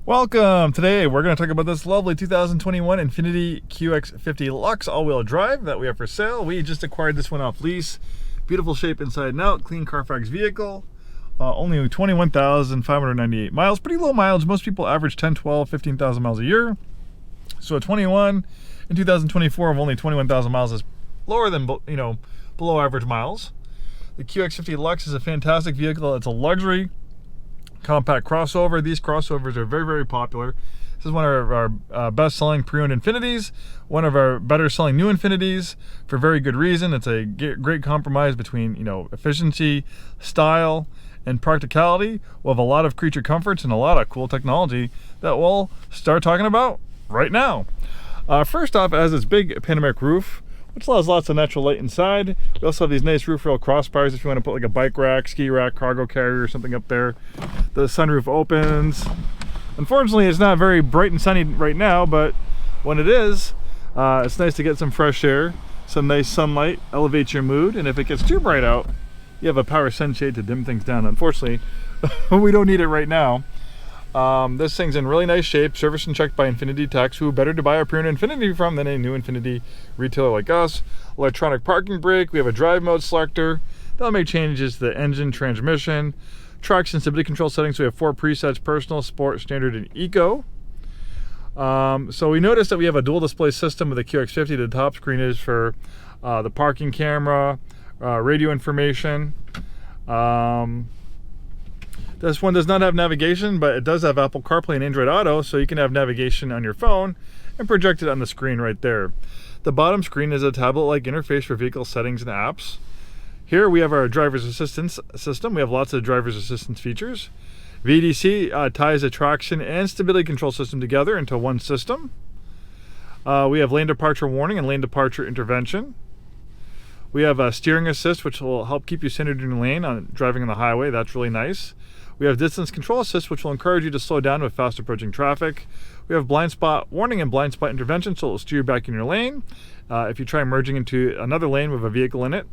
Welcome! Today we're going to talk about this lovely 2021 Infiniti QX50 LUXE all-wheel drive that we have for sale. We just acquired this one off lease. Beautiful shape inside and out, clean Carfax vehicle. Only 21,598 miles. Pretty low mileage. Most people average 10, 12, 15,000 miles a year. So a 21 in 2024 of only 21,000 miles is lower than, below average miles. The QX50 LUXE is a fantastic vehicle. It's a luxury compact crossover. These crossovers are very, very popular. This is one of our best-selling pre-owned Infinitis, one of our better-selling new Infinitis for very good reason. It's a great compromise between, efficiency, style, and practicality. We'll have a lot of creature comforts and a lot of cool technology that we'll start talking about right now. First off, it has this big panoramic roof, which allows lots of natural light inside. We also have these nice roof rail crossbars if you want to put like a bike rack, ski rack, cargo carrier or something up there. The sunroof opens. Unfortunately, it's not very bright and sunny right now, but when it is, it's nice to get some fresh air, some nice sunlight, elevates your mood, and if it gets too bright out, you have a power sunshade to dim things down. Unfortunately, we don't need it right now. This thing's in really nice shape, serviced and checked by Infiniti techs, who better to buy a pre-owned Infiniti from than a new Infiniti retailer like us. Electronic parking brake, we have a drive mode selector. That'll make changes to the engine, transmission, traction, stability control settings. So we have 4 presets: personal, sport, standard, and eco. So we noticed that we have a dual display system with the QX50. The top screen is for the parking camera, radio information. This one does not have navigation, but it does have Apple CarPlay and Android Auto, so you can have navigation on your phone and project it on the screen right there. The bottom screen is a tablet-like interface for vehicle settings and apps. Here we have our driver's assistance system. We have lots of driver's assistance features. VDC ties the traction and stability control system together into one system. We have lane departure warning and lane departure intervention. We have a steering assist, which will help keep you centered in your lane on driving on the highway. That's really nice. We have distance control assist, which will encourage you to slow down with fast approaching traffic. We have blind spot warning and blind spot intervention, so it will steer you back in your lane if you try merging into another lane with a vehicle in it.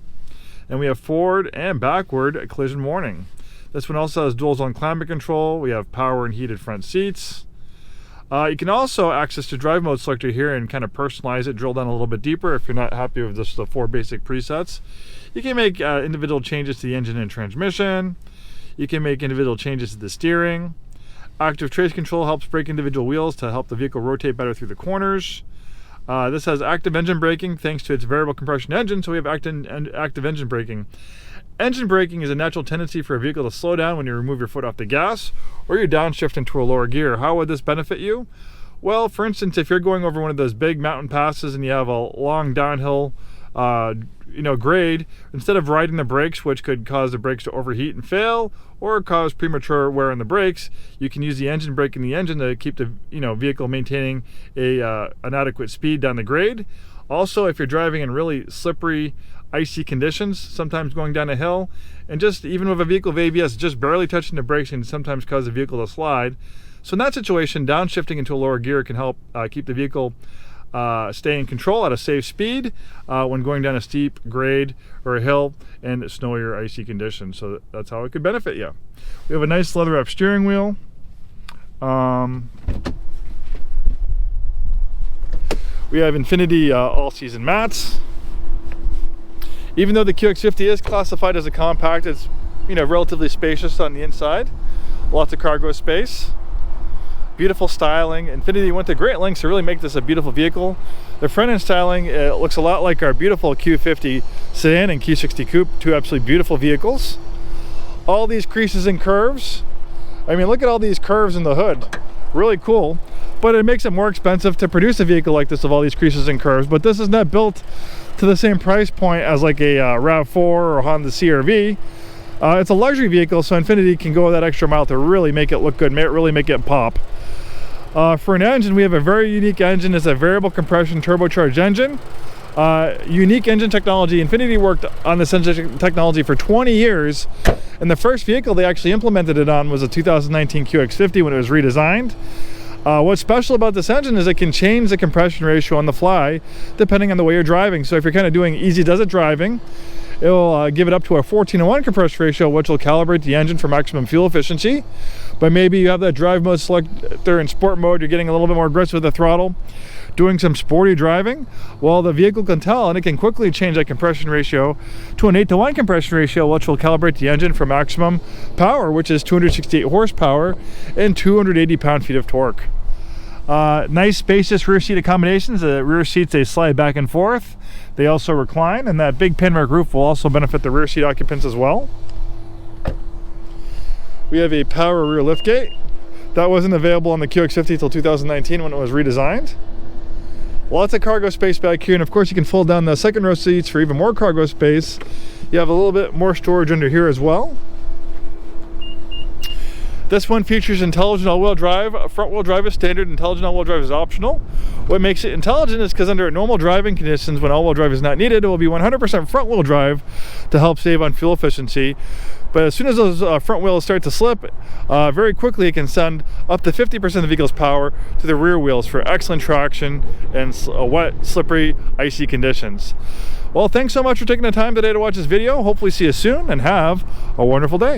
And we have forward and backward collision warning. This one also has dual zone climate control. We have power and heated front seats. You can also access the drive mode selector here and kind of personalize it, drill down a little bit deeper if you're not happy with just the 4 basic presets. You can make individual changes to the engine and transmission. You can make individual changes to the steering. Active trace control helps brake individual wheels to help the vehicle rotate better through the corners. This has active engine braking thanks to its variable compression engine, so we have active engine braking. Engine braking is a natural tendency for a vehicle to slow down when you remove your foot off the gas or you downshift into a lower gear. How would this benefit you? Well, for instance, if you're going over one of those big mountain passes and you have a long downhill grade, instead of riding the brakes, which could cause the brakes to overheat and fail or cause premature wear on the brakes, you can use the engine brake in the engine to keep the vehicle maintaining an adequate speed down the grade. Also, if you're driving in really slippery, icy conditions, sometimes going down a hill, and just even with a vehicle with ABS, just barely touching the brakes can sometimes cause the vehicle to slide. So in that situation, downshifting into a lower gear can help keep the vehicle stay in control at a safe speed when going down a steep grade or a hill in snowy or icy conditions. So that's how it could benefit you. We have a nice leather wrap steering wheel. We have Infiniti all-season mats. Even though the QX50 is classified as a compact, it's relatively spacious on the inside. Lots of cargo space. Beautiful styling. Infiniti went to great lengths to really make this a beautiful vehicle. The front end styling looks a lot like our beautiful Q50 sedan and Q60 coupe, 2 absolutely beautiful vehicles. All these creases and curves. I mean, look at all these curves in the hood. Really cool. But it makes it more expensive to produce a vehicle like this with all these creases and curves. But this is not built to the same price point as like a RAV4 or a Honda CR-V. It's a luxury vehicle, so Infiniti can go that extra mile to really make it look good, really make it pop. For an engine, we have a very unique engine. It's a variable compression turbocharged engine. Unique engine technology. Infiniti worked on this engine technology for 20 years, and the first vehicle they actually implemented it on was a 2019 QX50 when it was redesigned. What's special about this engine is it can change the compression ratio on the fly depending on the way you're driving. So if you're kind of doing easy does it driving It will give it up to a 14:1 compression ratio, which will calibrate the engine for maximum fuel efficiency. But maybe you have that drive mode selector in sport mode, you're getting a little bit more aggressive with the throttle, doing some sporty driving. Well, the vehicle can tell, and it can quickly change that compression ratio to an 8:1 compression ratio, which will calibrate the engine for maximum power, which is 268 horsepower and 280 pound-feet of torque. Nice spacious rear seat accommodations. The rear seats, they slide back and forth. They also recline, and that big panoramic roof will also benefit the rear seat occupants as well. We have a power rear liftgate. That wasn't available on the QX50 until 2019 when it was redesigned. Lots of cargo space back here, and of course you can fold down the second row seats for even more cargo space. You have a little bit more storage under here as well. This one features intelligent all-wheel drive. Front wheel drive is standard, intelligent all-wheel drive is optional. What makes it intelligent is because under normal driving conditions, when all-wheel drive is not needed, it will be 100% front wheel drive to help save on fuel efficiency. But as soon as those front wheels start to slip, very quickly it can send up to 50% of the vehicle's power to the rear wheels for excellent traction in wet, slippery, icy conditions. Well, thanks so much for taking the time today to watch this video. Hopefully see you soon, and have a wonderful day.